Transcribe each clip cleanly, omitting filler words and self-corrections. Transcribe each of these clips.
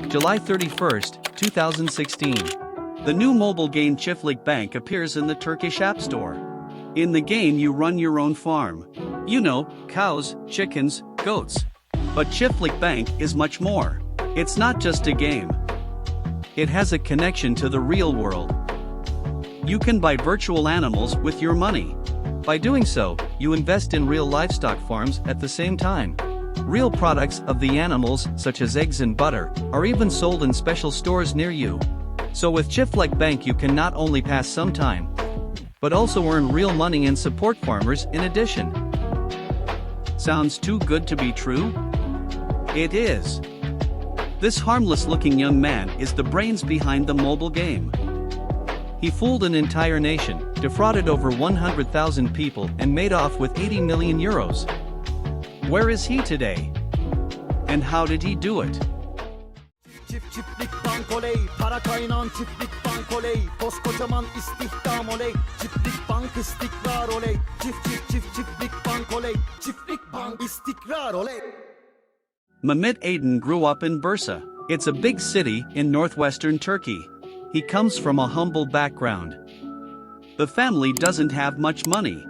July 31, 2016. The new mobile game Ciftlik Bank appears in the Turkish App Store. In the game you run your own farm. You know, cows, chickens, goats. But Ciftlik Bank is much more. It's not just a game. It has a connection to the real world. You can buy virtual animals with your money. By doing so, you invest in real livestock farms at the same time. Real products of the animals, such as eggs and butter, are even sold in special stores near you. So with Ciftlik Bank you can not only pass some time, but also earn real money and support farmers in addition. Sounds too good to be true? It is. This harmless-looking young man is the brains behind the mobile game. He fooled an entire nation, defrauded over 100,000 people and made off with 80 million euros. Where is he today? And how did he do it? Ciftlik Bank oley, para kaynağın Ciftlik Bank oley, koskocaman istihdam oley, Ciftlik Bank istikrar oley, Ciftlik Bank oley, Ciftlik Bank istikrar oley. Mehmet Aydın grew up in Bursa. It's a big city in northwestern Turkey. He comes from a humble background. The family doesn't have much money.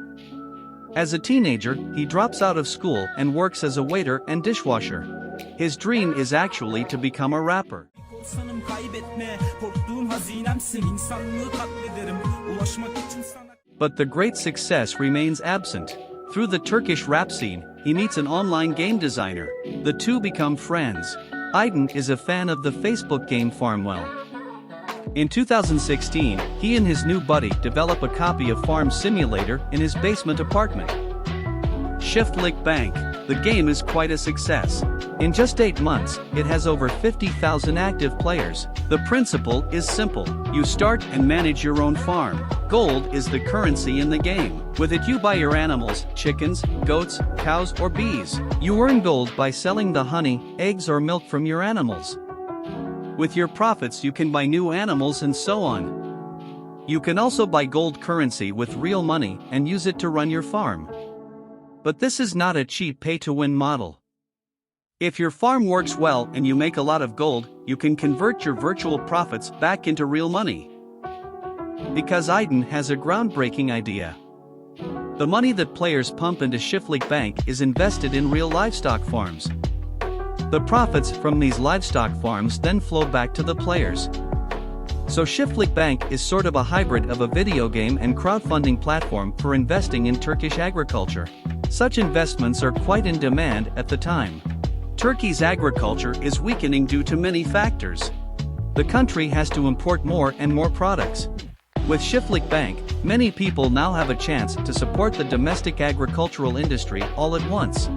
As a teenager, he drops out of school and works as a waiter and dishwasher. His dream is actually to become a rapper. But the great success remains absent. Through the Turkish rap scene, he meets an online game designer. The two become friends. Aydın is a fan of the Facebook game Farmwell. In 2016, he and his new buddy develop a copy of Farm Simulator in his basement apartment. Ciftlik Bank, the game is quite a success. In just 8 months, it has over 50,000 active players. The principle is simple. You start and manage your own farm. Gold is the currency in the game. With it you buy your animals, chickens, goats, cows or bees. You earn gold by selling the honey, eggs or milk from your animals. With your profits you can buy new animals and so on. You can also buy gold currency with real money and use it to run your farm. But this is not a cheap pay-to-win model. If your farm works well and you make a lot of gold, you can convert your virtual profits back into real money. Because Aydın has a groundbreaking idea. The money that players pump into Ciftlik Bank is invested in real livestock farms. The profits from these livestock farms then flow back to the players. So Ciftlik Bank is sort of a hybrid of a video game and crowdfunding platform for investing in Turkish agriculture. Such investments are quite in demand at the time. Turkey's agriculture is weakening due to many factors. The country has to import more and more products. With Ciftlik Bank, many people now have a chance to support the domestic agricultural industry all at once.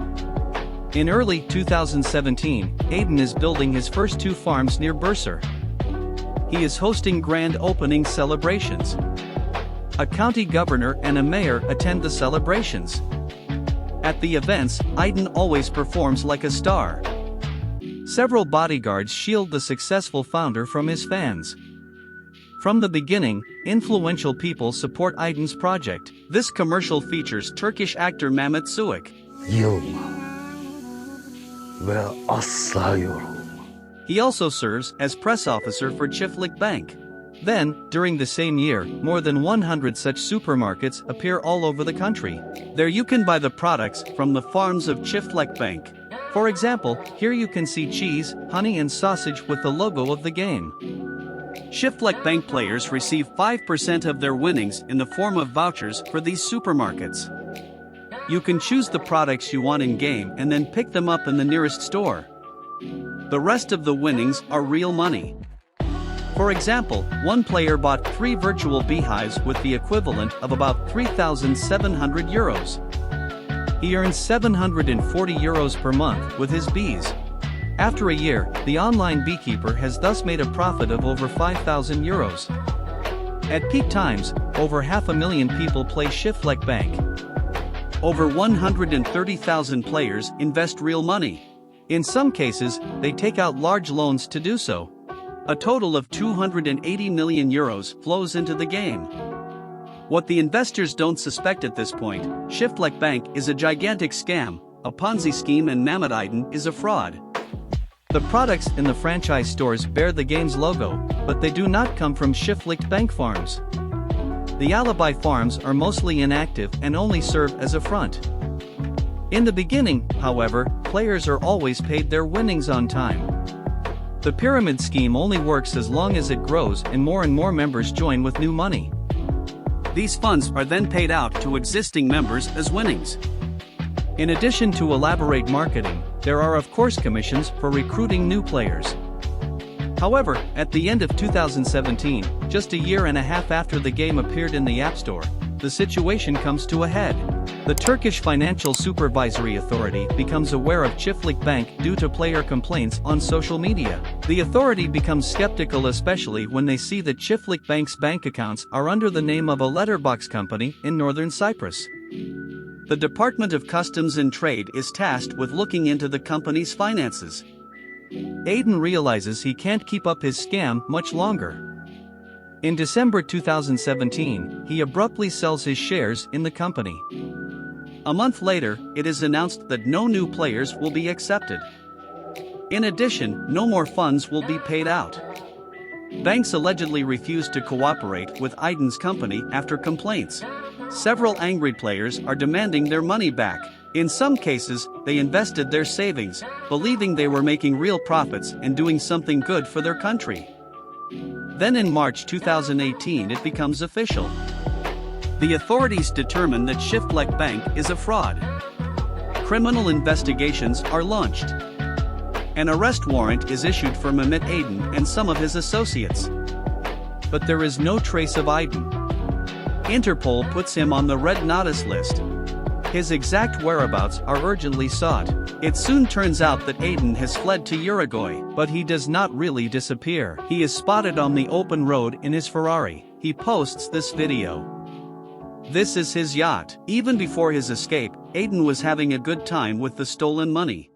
In early 2017, Aydın is building his first 2 farms near Bursa. He is hosting grand opening celebrations. A county governor and a mayor attend the celebrations. At the events, Aydın always performs like a star. Several bodyguards shield the successful founder from his fans. From the beginning, influential people support Aydın's project. This commercial features Turkish actor Mehmet Suik. Yılma ve asla yorulma. He also serves as press officer for Ciftlik Bank. Then, during the same year, more than 100 such supermarkets appear all over the country. There you can buy the products from the farms of Ciftlik Bank. For example, here you can see cheese, honey and sausage with the logo of the game. Ciftlik Bank players receive 5% of their winnings in the form of vouchers for these supermarkets. You can choose the products you want in-game and then pick them up in the nearest store. The rest of the winnings are real money. For example, one player bought 3 virtual beehives with the equivalent of about 3,700 euros. He earns 740 euros per month with his bees. After a year, the online beekeeper has thus made a profit of over 5,000 euros. At peak times, over 500,000 people play Ciftlik Bank. Over 130,000 players invest real money. In some cases, they take out large loans to do so. A total of 280 million euros flows into the game. What the investors don't suspect at this point, Ciftlik Bank is a gigantic scam, a Ponzi scheme and Mehmet Aydın is a fraud. The products in the franchise stores bear the game's logo, but they do not come from Ciftlik Bank farms. The alibi farms are mostly inactive and only serve as a front. In the beginning, however, players are always paid their winnings on time. The pyramid scheme only works as long as it grows and more members join with new money. These funds are then paid out to existing members as winnings. In addition to elaborate marketing, there are of course commissions for recruiting new players. However, at the end of 2017, just a year and a half after the game appeared in the App Store, the situation comes to a head. The Turkish Financial Supervisory Authority becomes aware of Ciftlik Bank due to player complaints on social media. The authority becomes skeptical, especially when they see that Ciftlik Bank's bank accounts are under the name of a letterbox company in northern Cyprus. The Department of Customs and Trade is tasked with looking into the company's finances. Aydin realizes he can't keep up his scam much longer. In December 2017, he abruptly sells his shares in the company. A month later, it is announced that no new players will be accepted. In addition, no more funds will be paid out. Banks allegedly refused to cooperate with Aydin's company after complaints. Several angry players are demanding their money back. In some cases, they invested their savings, believing they were making real profits and doing something good for their country. Then in March 2018 it becomes official. The authorities determine that Ciftlik Bank is a fraud. Criminal investigations are launched. An arrest warrant is issued for Mehmet Aydin and some of his associates. But there is no trace of Aydin. Interpol puts him on the Red Notice list. His exact whereabouts are urgently sought. It soon turns out that Aydin has fled to Uruguay, but he does not really disappear. He is spotted on the open road in his Ferrari. He posts this video. This is his yacht. Even before his escape, Aydin was having a good time with the stolen money.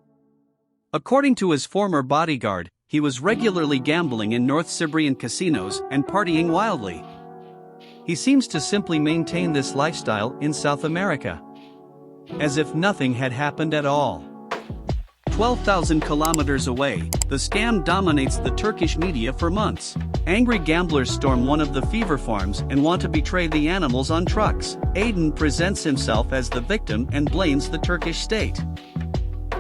According to his former bodyguard, he was regularly gambling in North Cyprian casinos and partying wildly. He seems to simply maintain this lifestyle in South America, as if nothing had happened at all. 12,000 kilometers away, the scam dominates the Turkish media for months. Angry gamblers storm one of the fever farms and want to betray the animals on trucks. Aydin presents himself as the victim and blames the Turkish state.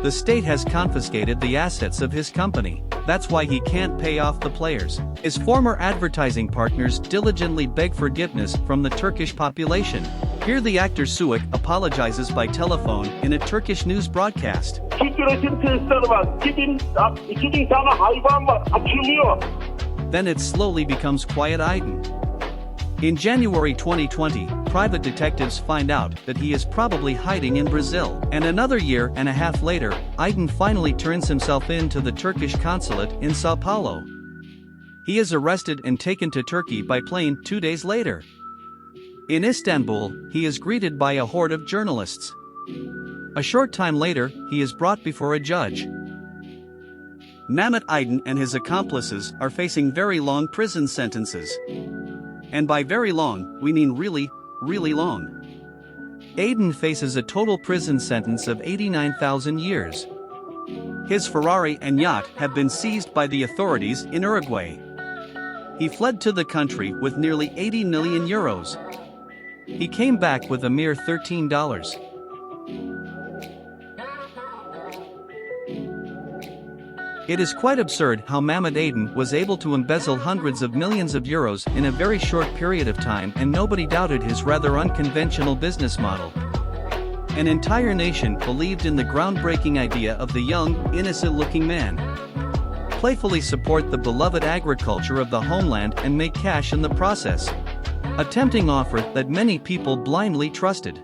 The state has confiscated the assets of his company. That's why he can't pay off the players. His former advertising partners diligently beg forgiveness from the Turkish population. Here the actor Suik apologizes by telephone in a Turkish news broadcast. Then it slowly becomes quiet Aydin. In January 2020, private detectives find out that he is probably hiding in Brazil. And another year and a half later, Aydin finally turns himself in to the Turkish consulate in Sao Paulo. He is arrested and taken to Turkey by plane 2 days later. In Istanbul, he is greeted by a horde of journalists. A short time later, he is brought before a judge. Mehmet Aydin and his accomplices are facing very long prison sentences. And by very long, we mean really, really long. Aydin faces a total prison sentence of 89,000 years. His Ferrari and yacht have been seized by the authorities in Uruguay. He fled to the country with nearly 80 million euros. He came back with a mere $13. It is quite absurd how Mehmet Aydin was able to embezzle hundreds of millions of euros in a very short period of time, and nobody doubted his rather unconventional business model. An entire nation believed in the groundbreaking idea of the young, innocent-looking man. Playfully support the beloved agriculture of the homeland and make cash in the process. A tempting offer that many people blindly trusted.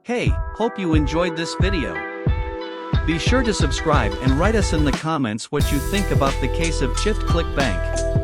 Hey, hope you enjoyed this video. Be sure to subscribe and write us in the comments what you think about the case of Ciftlik Bank.